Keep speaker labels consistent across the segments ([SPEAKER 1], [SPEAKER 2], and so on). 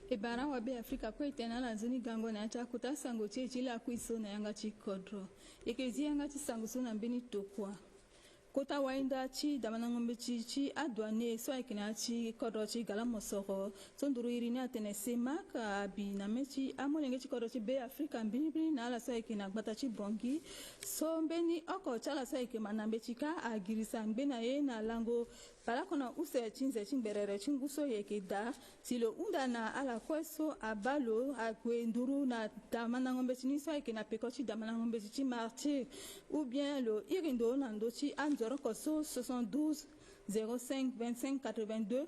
[SPEAKER 1] Ebara wa be Afrika kwa itena la zuni gango na acha kuta sango chechi la kuiso na yanga chi kodro. Ekezi yanga chi sango suna mbini tokwa. Kota wainda chi damana ngombe chi adwane so aikina chi kodro chi gala mosoro. Sonduru irini atene semak abi na mechi amolenge chi kodro chi be Afrika mbini na ala so aikina gbata chi bongi. So mbeni oko chala so aikina nambe chika agirisa mbena ye na lango Palakona use chinze chimberere chinguso yekeda silo unda na ala kweso abalo akwe nduru na damana ngombe chiniso yake na pekochi damana ngombe chichi marché ou bien le irindo na ndochi anzoro koso 72 05 25 82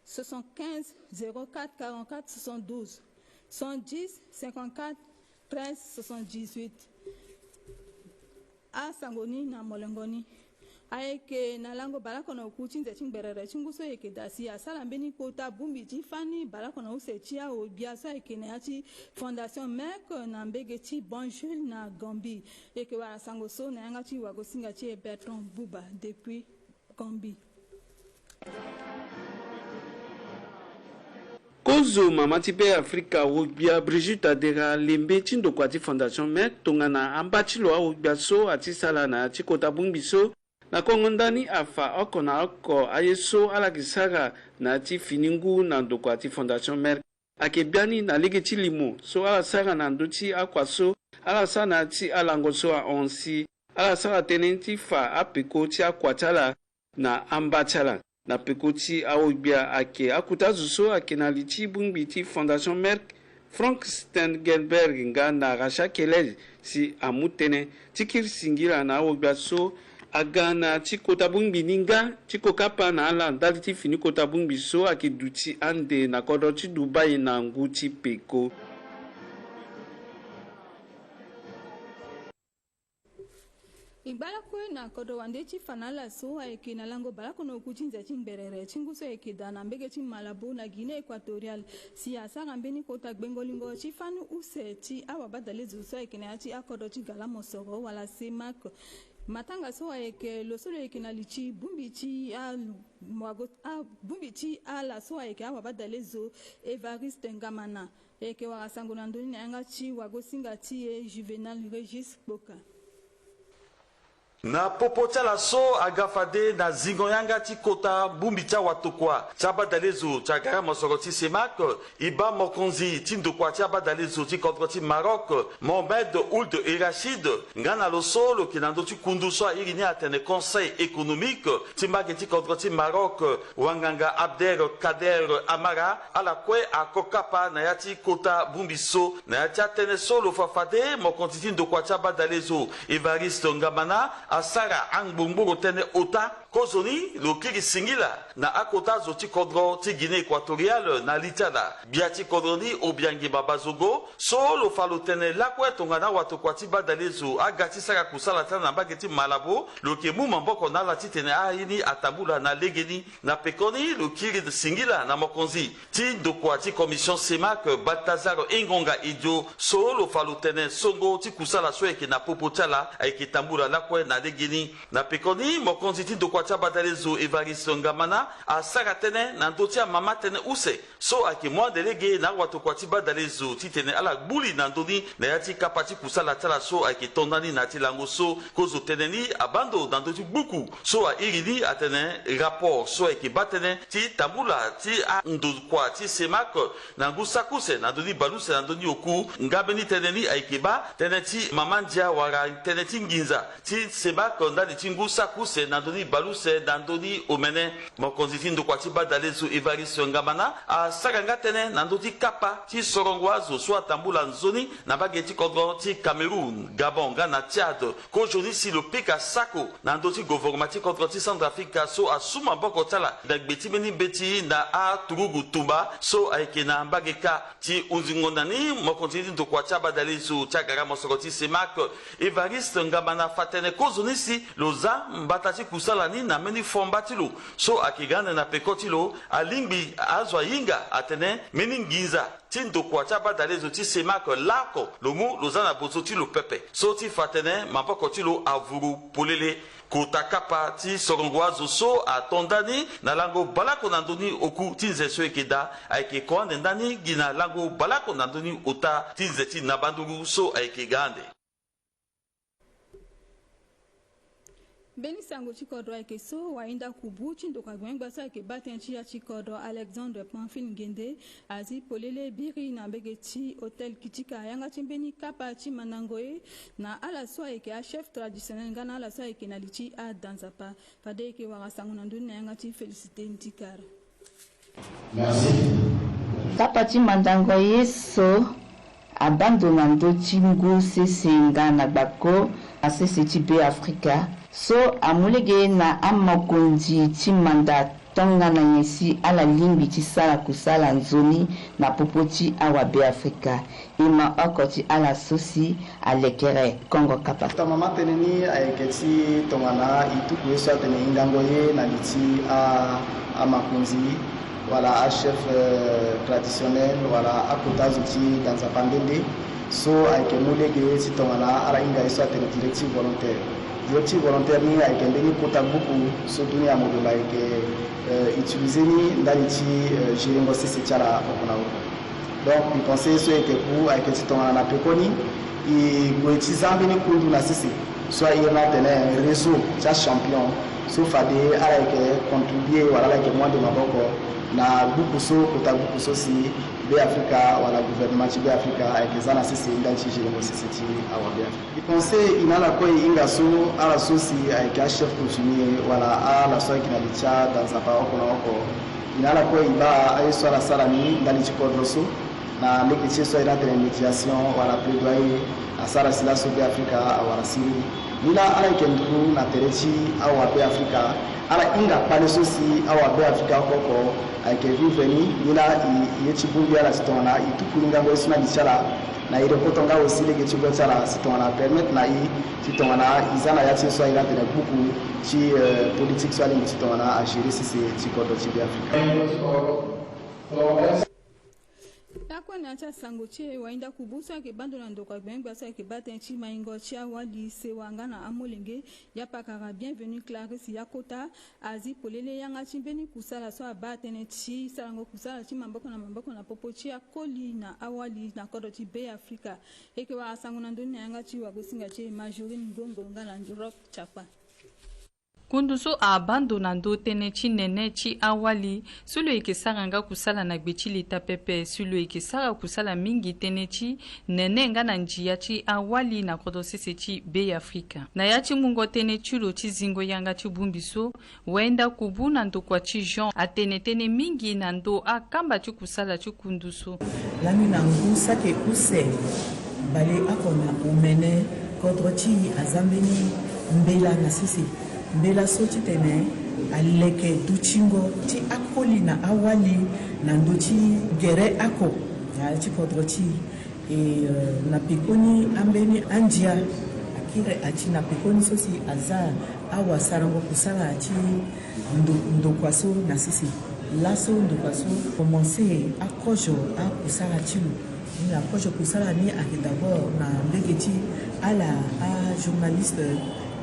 [SPEAKER 1] 75 04 44 72 110 54 13 78 a sangoni na molengoni aeke na lango balako na ukuchinze chimberere chinguso yeke dasi asala mbeni kota bumbi chifani balako na usechia obiaso yeke na yachi Fondation Merck na mbege chi Bonjour na Gambie yeke wala sango so na yanga chi wagosinga chi Bertrand Buba depuis Gambie.
[SPEAKER 2] Kozo mamati pe Afrika wobia Brigitte Adera lembe chindo kwati Fondation Merck tongana ambachilo wobia so ati sala na ati kota bumbi so na kongondani afa oko na oko ayeso ala kisara na ati finingu na ndoko ati Fondation Merck akebiani na lege chilimo so ala sara na ndochi akwaso ala sa na ati ala ngoso a onsi ala sara tenenti fa apeko ti akwachala na ambachala na peko ti awobia ake akutazu so ake na lichi bungbi ti Fondation Merck Frank Stengelberg nga na Racha Kelej si amutene tikir singira na awobia so agana chikota bungbi ninga chikokapa na ala ndali ti fini kota bungbi so akiduti ande na kodo ti Dubai na nguti peko.
[SPEAKER 1] Ibala kwe na kodo wande chi fanala so aeke na lango balako no kuchinze chimberere chinguso eke dana mbege chi Malabo na Guinée Équatoriale si asara mbeni kota gbengolingo chi fanu use chi awa badale zuso eke na chi akodo chi gala mosoro wala semak matanga so eke lo solo eke na lichi bumbichi ala so eke awa badale zo Evariste Ngamana eke wa sango na ndoni na yanga chi wagosinga ti Juvenal Regis Boka.
[SPEAKER 3] Na popotia la so agafade na zingoyanga ti kota bumbi tia watokwa tia badalezo tia gara mosoro ti semak iba mokonzi ti ndokwa tia badalezo ti contre ti Maroc Mohamed Ould et Rachid ngana lo so lo kinando ti kundu so irini atene conseil économique ti mbage ti contre ti Maroc wanganga Abder Kader Amara ala kwe akokapa na ya ti kota bumbi so na ya ti atene so lo fafade mokonzi ti ndokwa tia badalezo Evariste Ngamana asara angbongboro tene ota kozoni lokiri singila na akota zoti kodro ti Guinée Équatoriale na litada biati kodroni obiangi babazogo so lo falo tene lakwe tongana watu kwati badalezo agati sara kusala tana na bageti Malabo loke muma mboko na lati tene ayini atambula na legeni na pekoni lokiri singila na mokonzi ti ndokwati commission semak Baltazar Engonga idio so lo falo tene songo ti kusala so eke na popotala eke tambula lakwe na legeni na pekoni mokonzi ti ndokwatia badalezo Evariste Ngamana asara tene na ndotia mama tene use so ake mwa delege na watu kwati badalezo ti tene ala gbuli na ndoni na yati kapati kusala tala so ake tondani na ti lango so kozo tene ni abando na ndoti buku so a irini atene rapport so ake batene ti tambula ti a ndokwa ti semak na ngusakuse na ndoni baluse na ndoni oku ngabeni tene ni ake ba tene ti mama ndia wara tene ti nginza ti semak ndani ti ngusakuse na ndoni baluse na ndoni omene mokonzi ti ndokwa ti badalezo Evariste Ngamana asaka nga tene na ndoti kapa ti sorongo azo so atambula nzoni na bage ti kodro ti Cameroun Gabon nga na Tchad ko joni si lo peka sako na ndoti gouvernement ti kodro ti Centrafrique so asuma mboko tala na gbe ti mbeni beti na a turugu tumba so ayeke na mbage ka ti unzingondani mokonzi ti ndokwa ti badalezo ti agara mosoro ti semak Evariste Ngamana fatene ko joni si lo za mbata ti kusala ni na meni fomba ti lo so akigane na peko ti lo alingbi azwa yinga atene meni nginza ti ndokwa ti badalezo ti semak lako lo mu lo za na bozo ti lo pepe so ti fatene mapoko ti lo avuru polele kota kapa ti sorongoa zoso a tondani na lango balako nandoni oku tinze so ekeda aike koande ndani gina lango balako nandoni ota tinze ti nabanduru so aike gande.
[SPEAKER 1] Beni sango chikodro aike so wainda kubu chindo kwa gwengba sa aike batenchi ya chikodro Alexandre Pamphile Ngende azi polele biri na begeti hotel kitika yanga chimbeni kapa chi manangoe na ala so aike a chef traditionnel ngana ala so aike na lichi a danzapa fade aike waka sango nanduni na yanga chi Félicité Ntikara.
[SPEAKER 4] Merci. Kapa chi manangoe so abandonando chingu sese ngana bako a sese chibe Afrika so amulege na amakonzi chimanda tonga na nyesi ala limbi chisala kusala nzoni na popoti awabe Afrika ima okoti ala sosi alekere Kongo kapa
[SPEAKER 5] ta mama teneni ayeketi tongana ituku eso tene ingangoye na liti a makonzi voilà a chef traditionnel voilà a kotazuti dans sa pandende so ayeke mulege si tongana ala inga eso tene directive volontaire. Directive volontaire ni ayeke ndeni kota buku so duni ya modolo ayeke utiliser ni ndani ti jiringo sese ti ala okona oko. Donc mi pense so ayeke pu ayeke ti tongana na pekoni e gue ti zambi ni kundu na sese so aye na tene réseau ti champion so fade ala ayeke contribuer wala ala ayeke mwande maboko na buku so kota buku so si be Afrika wala gouvernement ti be Afrika ayeke za na sese ndani ti jiringo sese ti awa be Afrika. Mi pense ina ala kue inga so ala so si ayeke a chef coutumier wala ala so ayeke na li ti adanzapa oko na oko ina ala kue iba aye so ala sara ni ndani ti kodro so na lege ti so ina tene médiation wala plaidoyer asara sila so be Afrika awara siri nila ala yeke nduku na tere ti awa be Afrika ala inga kpale so si awa be Afrika koko ayeke vivre ni nila ye ti bungi ala si tongana e tukuni ngango so na li ti ala na ire poto nga aussi lege ti gue ti ala si tongana permettre na ye ti tongana e za na ya ti so aira tene buku ti politique so alingi ti tongana a gérer sese ti kodro ti be Afrika.
[SPEAKER 1] Akwana cha sango che wainda kubusa ke bando na ndoko gbengba sa ke batenchi maingo cha wali se wangana amolenge ya pakara bienvenue Clarisse Yakota azi polele yanga chimbeni kusala so abatene chi salango kusala chi mamboko na popochi ya koli na awali na kodo chi be Afrika eke wa sango na ndoni yanga chi wagosinga che majorine ngongo ngana ndrop chapa
[SPEAKER 6] kunduso a abandonando tene chi nene chi awali sulo eke saranga kusala na gbechi lita pepe sulo eke sara kusala mingi tene chi nene nga na njia chi awali na kodo sese chi be Afrika na ya chi mungo tene chulo chi zingo yanga chi bumbiso wenda kubu na ndokwa chi Jean atene tene mingi na ndo akamba chi kusala chi kunduso
[SPEAKER 7] lami na ngusa ke use bale akona umene kodro chi azambeni mbela na sese mbela so ti tene aleke duchingo ti akoli na awali na ndo ti gere ako ya ti kodro ti na pekoni ambeni anjia akire achi na pekoni so si aza awa sarango kusala ti ndokwa so na sisi laso ndokwa so commencer akojo a kusala ti ni akojo kusala ni ake d'abord na ndenge ti ala a journaliste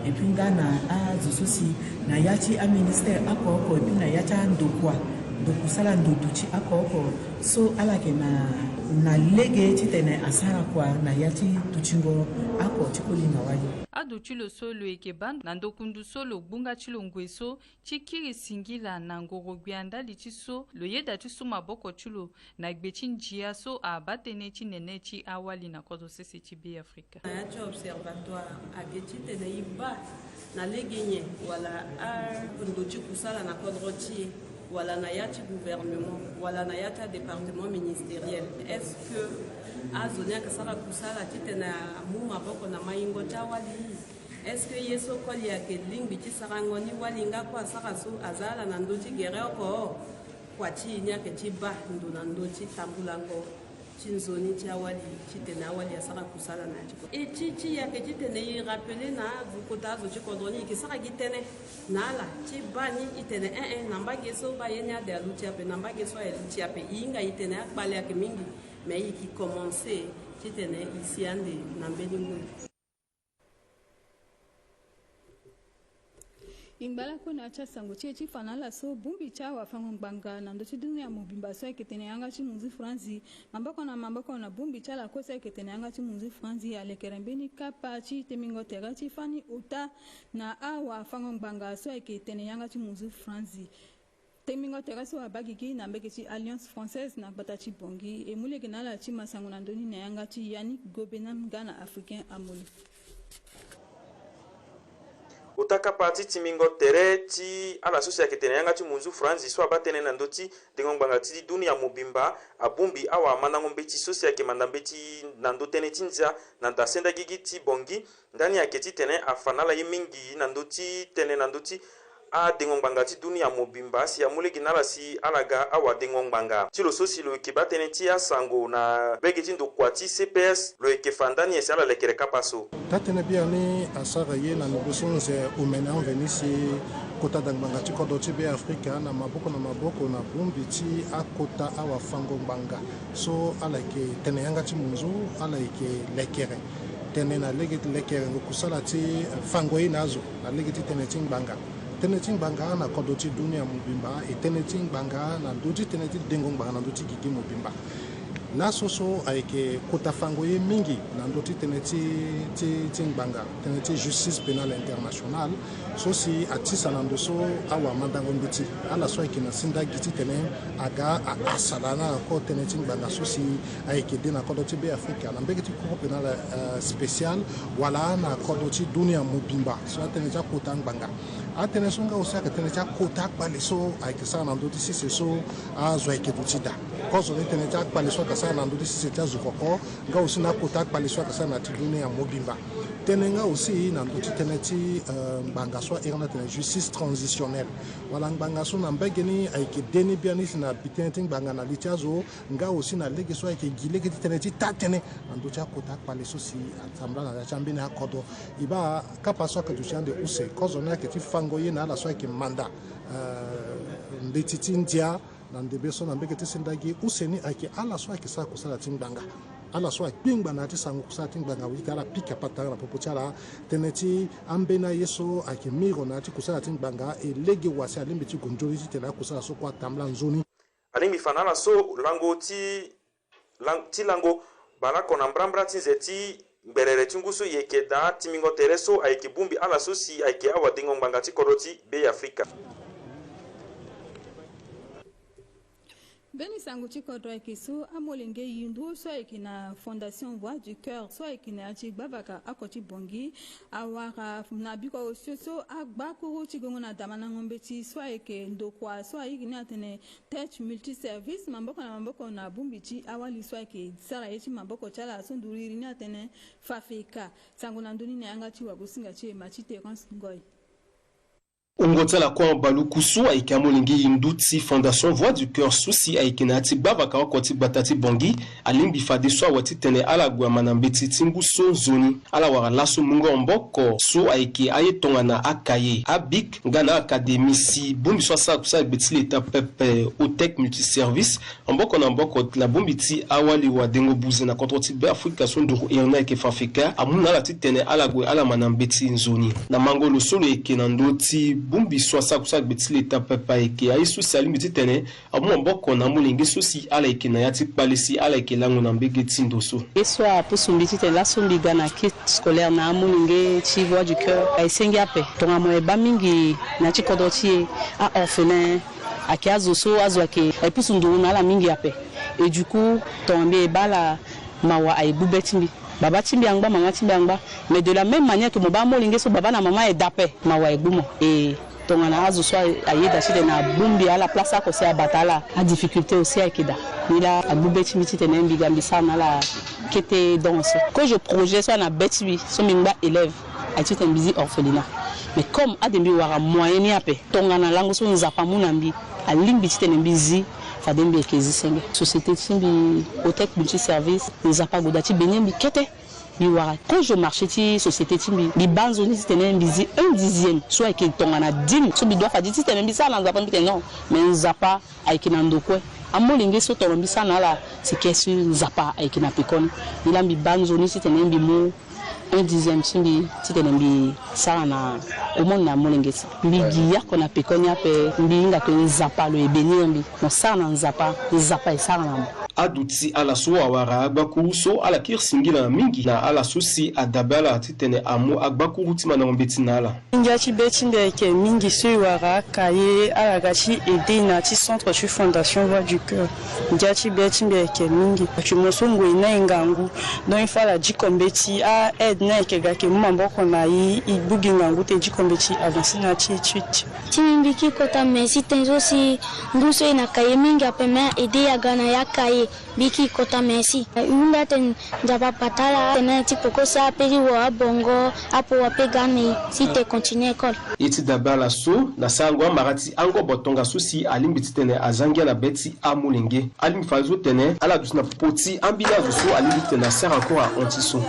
[SPEAKER 7] et puis ngana a zososi na yati a ministère akoko et puis na yati a ndokwa ndokusala ndoduchi akoko so ala ke na lege ti tene asara kwa na yati tuchingo ako tikoli na wali
[SPEAKER 6] adu chilo solo eke ban na ndokundu solo bunga chilo ngweso chikiri singila na ngoro gwianda lichiso lo yeda chiso maboko chilo na gbechi njia so a batene chi nene chi awali na kodo sese chi be Afrika
[SPEAKER 8] na yachi observatoire a gechi tene iba na legenye wala a ndochi kusala na kodro chi wala na yati gouvernement wala na yati département ministériel est-ce que azonia kasara kusala titena mu maboko na maingo tawali est-ce que yeso koli ya kedling biti sarangoni walinga kwa saka so azala na ndoti gereko kwa chi nya ke chiba ndo na ndoti tambulango chinzoni tawali titena wali ya saka kusala na chiko e chichi ya ke titene yi rappeler na vukota zo chikodoni ke saka gitene nala chibani itene nambage so ba yenya de alutia pe nambage so elutia pe inga itene akbale ya ke mingi mais qui commençait titene ici ande na mbeni ngulu
[SPEAKER 1] Ingbala kuna cha sango chechi fanala so bumbi cha wafango banga na ndo dunia mubimba so eketene yanga chi muzi franzi mambako na bumbi cha la kosa eketene yanga chi muzi franzi alekerembeni kapa chi temingo tega chi fani uta na awa fango banga so eketene yanga chi muzi franzi temingo tega so abagiki na mbeke chi Alliance Française na batachi bongi emule genala chi masango na ndoni na yanga chi Yannick Gobenam Ghana Africain amuli
[SPEAKER 9] utaka parti timingo tere ti ala sosi ya ketene yanga ti munzu franzi so abatene na ndoti dengongbanga ti dunia mobimba abumbi awa mandango mbeti sosi ya kemanda mbeti na ndotene tinza na ndasenda gigi ti bongi ndani ya keti tene afanala yimingi na ndoti tene na ndoti a dengongbanga ti dunia mobimba si amuleki nala si alaga awa dengongbanga ti lo so si lo yeke ba tënë ti asango na bege ti ndokua ti CPS lo yeke fa ndani e si ala lekere kapa so
[SPEAKER 10] ta tënë bia ni asara ye na no so nze umene anveni si kota dangbanga ti kodo ti be Afrika na maboko na bumbi ti akota awa fango ngbanga so ala yeke tene yanga ti munzu ala yeke lekere tene na lege ti lekere ngo kusala ti fango ye na azo na lege ti tene ti ngbanga tene ti ngbanga na kodo ti dunia mobimba e tene ti ngbanga na ndö ti tene ti dengo ngbanga na ndö ti gigi mobimba la soso ayeke kota fango ye mingi na ndö ti tene ti ngbanga tene ti justice pénale internationale so si atisa na ndö so awa mandango mbeti ala so ayeke na sinda gi ti tene aga asala na ko tene ti ngbanga so si ayeke de na kodo ti be Afrika na mbege ti cour pénale spécial wala na kodo ti dunia mobimba so atene ti akota ngbanga atene so nga osi ayeke tene ti akota akpale so ayeke sara na ndö ti sise so azo ayeke duti ti da kozo ni tene ti akpale so ayeke sara na ndö ti sise ti azo koko nga osi na akota akpale so ayeke sara na ti dunia mobimba tene nga osi na ndö ti tene ti ngbanga so airi na tene justice transitionnelle wala ngbanga so na mbege ni ayeke de ni bia ni si na bi tënë ti ngbanga na li ti azo nga osi na lege so ayeke gi lege ti tënë ti ta tënë na ndö ti akota akpale so si atambla na ti ambeni akodo e ba kapa so ayeke duti ande use kozo ni ayeke ti fango ye na ala so ayeke manda mbeti ti ndia na ndebe so na mbege ti sinda gi use ni ayeke ala so ayeke sara kusala ti ngbanga ala so akpingba na ti sango kusala ti ngbanga wiki ala pika patanga na popo ti ala tënë ti ambeni aye so ayeke miro na ti kusala ti ngbanga e lege wasi alingbi ti gondzoni ti tene akusala so kue atambla nzoni
[SPEAKER 9] alingbi fa na ala so lango ti lango balako na mbrambra ti nze ti mberere ti nguso yeke da timingo tere so ayeke bumbi ala so si ayeke awa dengo ngbanga ti kodo ti be Afrika
[SPEAKER 1] Beni sango ti kodro ayeke so amolenge yindu so ayeke na Fondation Voix du Cœur so ayeke na ti gbavaka oko ti bongi awara na biko osio so agbakuru ti gongo na dama na ngombe ti so ayeke ndokua so ayeke ni atene tech multiservice mamboko na bumbi ti awali so ayeke sara ye ti mamboko ti ala so nduriri ni atene fafeka sango na ndöni na yanga ti wagosinga ti e ma ti Terence Ngoy
[SPEAKER 11] Ongotala kwa balukusu ayeke amolingi yindu ti Fondation Voix du Cœur susi ayeke na ti gbavaka oko ti gbata ti bongi alingbi fade so awa ti tene ala gue ama na mbeti ti ngu so nzoni ala wara laso mungo mboko so ayeke aye tongana akaye abik nga na akademi si bumbi so asara kusala gbe ti leta pepe otec multiservice mboko na mboko na bumbi ti awali wa dengo buze na kodro ti be Afrika so nduru e na ayeke fafeka amu na ala ti tene ala gue ala ma na mbeti nzoni na mangolo so lo yeke na ndö ti bumbi so asara kusala gbe ti leta pepe ayeke aye so si alingbi ti tene amu mboko na molenge so si ala yeke na ya ti kpale si ala yeke lango na mbege ti ndo so
[SPEAKER 12] ye so apusumbi ti tene lasombi ga na kit scolaire na amolinge ti Voix du Cœur aesengi ape tongamo e ba mingi na ti kodro ti e aorphelin ayeke azo so azo ayeke apusu nduru na ala mingi ape et du coup tongombi e ba la mawa aebube ti mbi baba ti mbi angba mama ti mbi angba mais de la même manière que mo ba molinge so baba na mama e dape mawa e gbu mo e tongana azo so ayeda ti tene abumbi ala place oko si abata ala a difficulté aussi ayeke da ni la agbube ti mbi ti tene mbi ga mbi sara na ala kete danse que je projet so na be ti mbi so mbi ngba élève aye ti tene mbi zi orphelinat mais comme ade mbi wara moyen ni ape tongana lango so nzapa mu na mbi alingbi ti tene mbi zi fade mbi yeke zi senge société ti mbi otec multiservice nzapa goda ti beni mbi kete mbi wara quand je marchais ti société ti mbi mbi ba nzoni ti tene mbi zi 1/10 so ayeke tongana 10 so mbi doit fadi ti tene mbi sara na nzapa mbi tene non mais nzapa ayeke na ndokue amolenge so tongana mbi sara na ala seke si nzapa ayeke na pekoni ni la mbi ba nzoni ti tene mbi mu 1/10 chimbi titene mbi sara na omon na molengesi mbi giya kona pekonia pe mbi nga ko nzapa lo ebeni mbi no sara na nzapa e sara na
[SPEAKER 11] aduti ala so awara agbakuru so ala kirsingira mingi na ala sosi adabala titene amu agbakuru tima na ngombeti nala
[SPEAKER 13] Ngati betinde ke mingi so wara kaye ala gachi ede na ti centre chu fondation voix du cœur ngati betinde ke mingi chumoso ngwena ngangu don ifala jikombeti a aide na ke ga ke mamboko na yi ibugi ngangu te jikombeti avancer na ti tweet
[SPEAKER 14] timbi ki kota mesi tenzo si nguso ina kaye mingi apema ede ya gana ya kaye biki kota mesi unda ten jaba patala tena ti pokosa peri wa bongo apo wa pegane si te continue école
[SPEAKER 11] iti dabala so na sangwa marati ango botonga susi alimbiti tene azangia na beti amulenge alimfazo tene ala dusna poti ambina zo alimbiti tene sert encore à antiso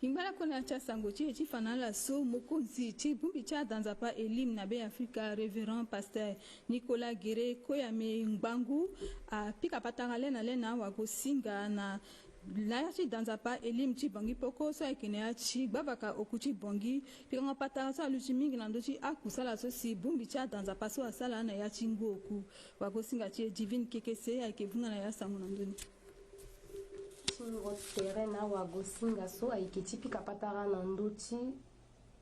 [SPEAKER 1] Ingbala kona cha sango chi fanala so mokonzi chi bumbi cha danza pa elim na be Afrika révérend pasteur Nicolas Guéré koyame ngbangu a pika patangale na lena wa gosinga na la chi danza pa elim chi bangi poko so ekene chi babaka okuchi bongi pika ngapata sa luchi mingi na ndochi akusala so si bumbi cha danza pa so asala na ya chingoku wa gosinga chi divine kekese akevunga na ya sango na ndoni
[SPEAKER 15] terena wa gosinga so aiketi pika patara na ndoti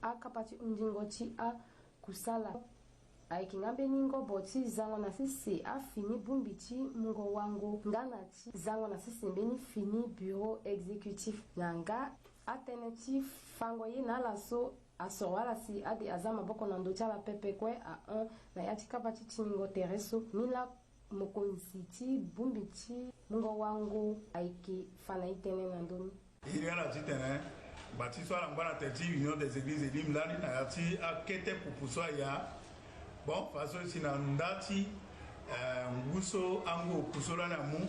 [SPEAKER 15] akapati undingoti a kusala aikingambe ningo boti zango na sisi afini bumbiti mungo wango nganati zango na sisi mbeni fini bureau exécutif nanga alternative fango ye na la so asowala si adi azama boko na ndoti ala pepe kwe a 1 na yati kapati tiningo tereso mila mokonziti bumbiti mungo wangu aiki fana itene na ndoni
[SPEAKER 16] iriala titene batiso ala ngwana teti union des églises elim lani na yati akete pupuso ya bon faso sina ndati nguso ango kusola na mu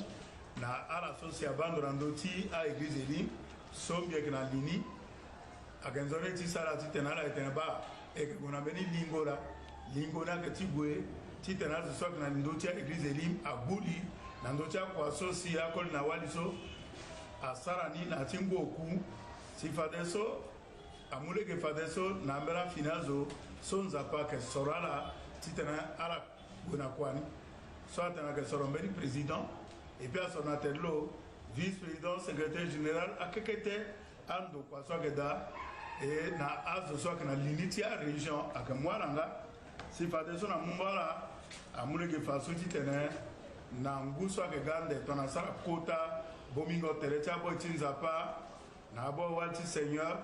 [SPEAKER 16] na ala sosi abando na ndoti a église elim sombie na lini agenzore ti sala titene ala itene ba ekona beni lingora ke tibwe titana zo sok na ndoti ya église elim abuli na ndoti ya kwa sosi ya kol na waliso asarani na tingoku si fadeso amuleke fadeso na mbera finazo sonza pa ke sorala titana ala gona kwani so atana ke sorombeni président et puis asonatelo vice président secrétaire général akekete ando kwa sogeda et na azo sok na linitia région akamwalanga si fadeso na mumbala amuleke faso titene na nguso ke gande tona sara kota bomingo terecha bo tinzapa na bo walti seigneur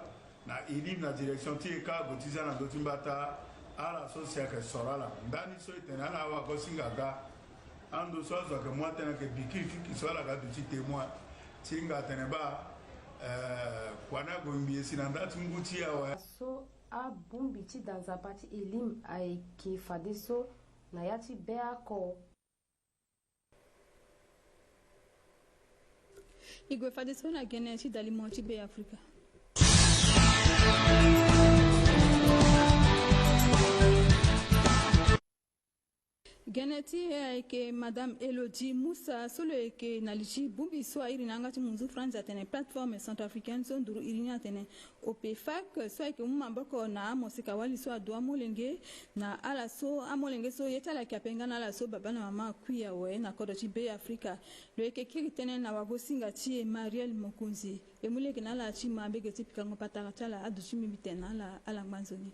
[SPEAKER 16] na ilim na direction tieka gotiza na dotimbata ala sosia ke sorala ndani so itene ala wa kosingaga ando so zo ke mwatena ke bikiki kisola ga duti témoin tinga teneba kwana gombi sinanda tunguti ya
[SPEAKER 15] so a bumbiti dans a parti elim ai ki fadeso na yati beako
[SPEAKER 1] igwe fadeso na gene chi dalimoti be Afrika Geneti ke Madame Elodie Moussa solo ke nalichi bumbi so iri nangati munzu France atene plateforme centrafricaine so nduru iri atene OPFAC so ke mamboko na mosika wali so adwa molenge na ala so amolenge so yetala kapenga na ala so baba na mama kuya we na kodo chi be Afrika lo ke kiritene na wagosinga chi Mariel Mokunzi emuleke na ala chi mambege tipika ngopataka tala aduchimi bitena ala manzoni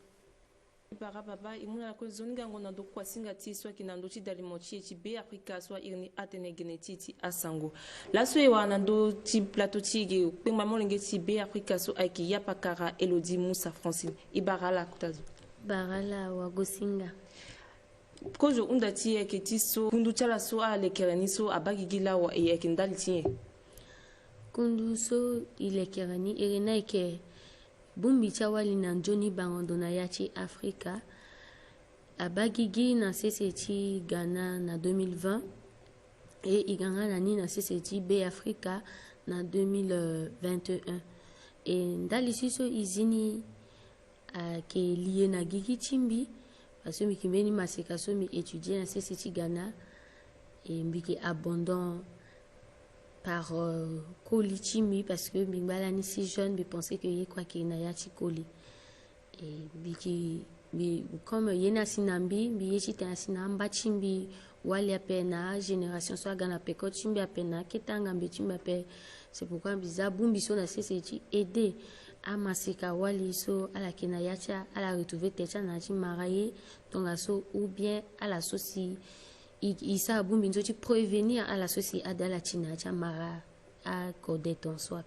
[SPEAKER 17] para baba imuna ko zoninga ngona do kwasinga ti so kinando ti dalimochi ti be Afrika so irni atene genetiti asango la so e wana do ti plateau ti ge pe mamolinge ti be Afrika so aiki yapakara Elodie Moussa Francine ibarala kutazo
[SPEAKER 15] barala wa gosinga
[SPEAKER 17] kojo unda ti e ke ti so kundu chala so a le kerani so abagigila wa e ke ndali ti
[SPEAKER 15] kundu so ile kerani irina ke bumbi chawali na njoni bangondo na yachi Afrika abagigi na CCT Ghana na 2020 et iganga nani na CCT B Afrika na 2021 et ndalisi so izini ke lié na gigi chimbi parce que mi kimbeni maseka so mi étudier na CCT Ghana
[SPEAKER 14] et mbiki abondant par colis chimi parce que mbala ni si jeune bi penser que y quoi qu'il na ya chi colis et mbiki comme yena sinambi mbi yechita sinamba chimbi wali apena génération soit gana peko chimbi apena ketanga mbi chimbi ape. C'est pourquoi biza bumbi so na sese chi aider à masika wali so à la kena yacha à la retrouver techa na chi maraye tonga so ou bien à la soci isa bumbi nzo chi prévenir à la soci adala china cha mara a code ton swap.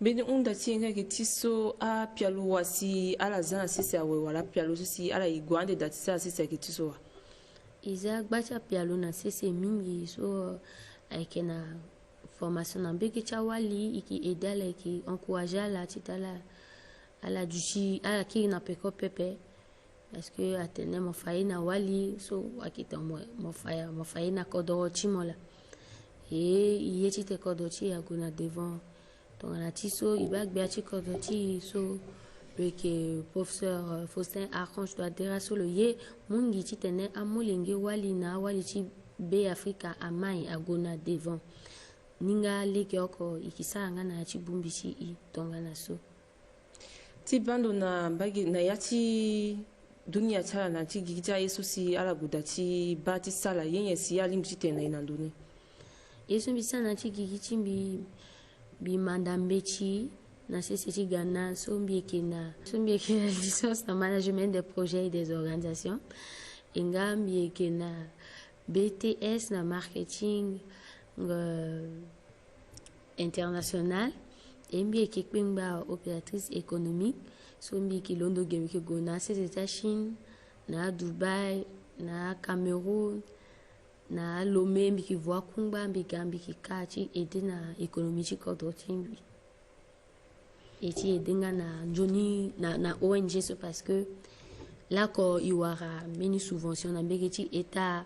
[SPEAKER 17] Beni unda tienga kitiso a pialo wasi ala zana sisi awe wala pialo sisi ala igwande datisa sisi kitiso wa.
[SPEAKER 14] Iza gbacha pialo na sisi mingi so aikena formation na mbeki cha wali iki edala iki encourager la titala ala duchi ala ki na peko pepe parce que atene mo faina wali so akita mo faina kodo chimola et yeti te kodo chi aguna devant. Donc, on a tiso, il va bien chico de tiso, le professeur Faustin Archange doit dire sur le ye, mon guichi tene amolingi walina walichi be Africa amai agona devant. Ninga lekioko ikisa ngana chi bumbichi I tongana so.
[SPEAKER 17] Ti bando na bagi na yati dunia chala na ti gija yesu si ala gudachi bati sala yenye si alimchi tene inanduni.
[SPEAKER 14] Yesu bisa na ti gigichi bi mandambechi na sisi Ghana sombi kina licence en management des projets et des organisations ingambi kina BTS na marketing international embi kipimba opératrice économique sombi kilondo gemiki gona sisi Chine na Dubai na Cameroun na Lomé mbiki voa kumba mbigambi kikachi ede na économie chi kodro timbi eti edenga na joni na ONG c'est parce que là ko iwara mini subvention na mbeki état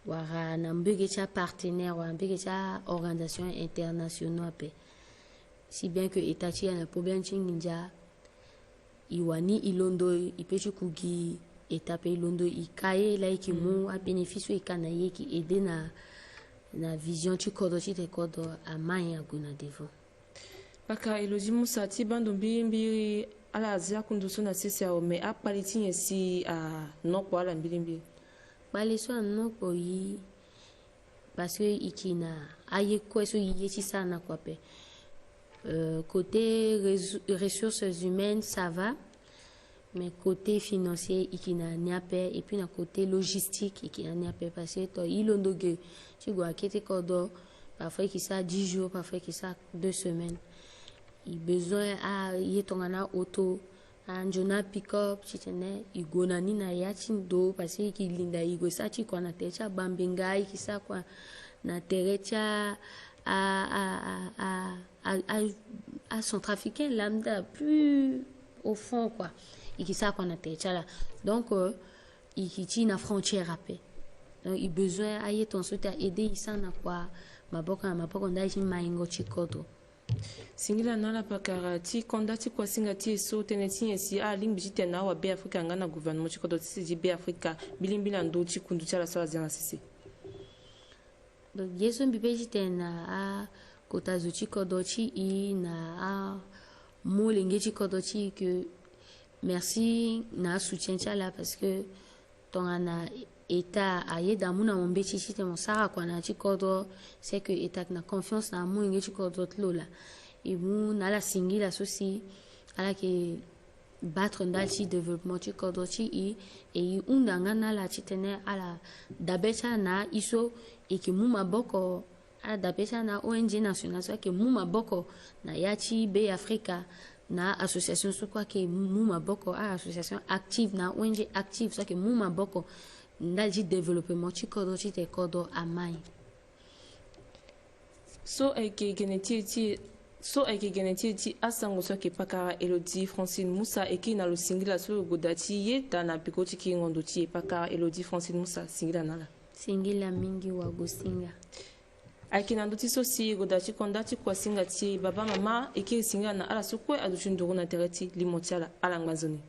[SPEAKER 14] wara na mbeki partenaire wa mbeki organisation internationale pe si bien que état chi na problème chinginja iwani ilondo ipechi kugi étape londo ikaye la ikimu a bénéfice ikana yeki aider na vision tu kodo ti te kodo amaya guna devant
[SPEAKER 17] baka Elodie Moussa ti bando mbi ala azia kunduso na sisi ao me a paliti yesi a nokpo ala mbi
[SPEAKER 14] bale so nokpo yi parce que ikina aye ko so yeti sana kwa pe côté ressources humaines ça va. Mais côté financier, il y a un appel et puis le côté logistique, il y a un appel parce que il y a un appel. Tu dois quitter Kodo, parfois il y a 10 jours, parfois il y a 2 semaines. Il y a besoin de auto, un journal pick-up, il y a un yachindo parce qu'il y a un yachindo, il y a un bambenga, il y a un centrafricain lambda plus au fond quoi. Et qui ça qu'on a été là donc il qui na frontière après donc il besoin aille ton soutien aider ça na quoi maboka ndaji maingo chikoto
[SPEAKER 17] singila nala pakara ti kondati kwa singati so teneti yesi a limbi tena wa be Africa ngana gouvernement chikoto ti be Africa bilimbila ndo ti kundu chala sala zana sisi
[SPEAKER 14] donc yeso mbipeji tena a kota zuchi kodochi I na a molinge chikoto chi que merci na soutien là parce que ton ana état aye damuna mombe chichi te mosara kwa na chikodo c'est que état na confiance na mo ngi chikodo tlola et mu na la singila sosi ala ke battre ndalchi développement chikodo chi et undanga na la chitene ala dabecha na iso et que mu maboko ala dabecha na ONG national so que mu maboko na yachi be Africa na association so quoi que muma boko a association active na ONG active so que muma boko ndalji développement chikodo chite kodo amai
[SPEAKER 17] so eke geneti asango so ke pakara Elodie Francine Moussa eki na lo singila so godati ye tana pikoti ki ngondo ti pakara Elodie Francine Moussa singila nala
[SPEAKER 14] singila mingi wa gosinga
[SPEAKER 17] akina ndoti so si godachi kondati kwa singa ti baba mama eki singa na ala so kwe aduchinduru na tereti limotiala ala ngazoni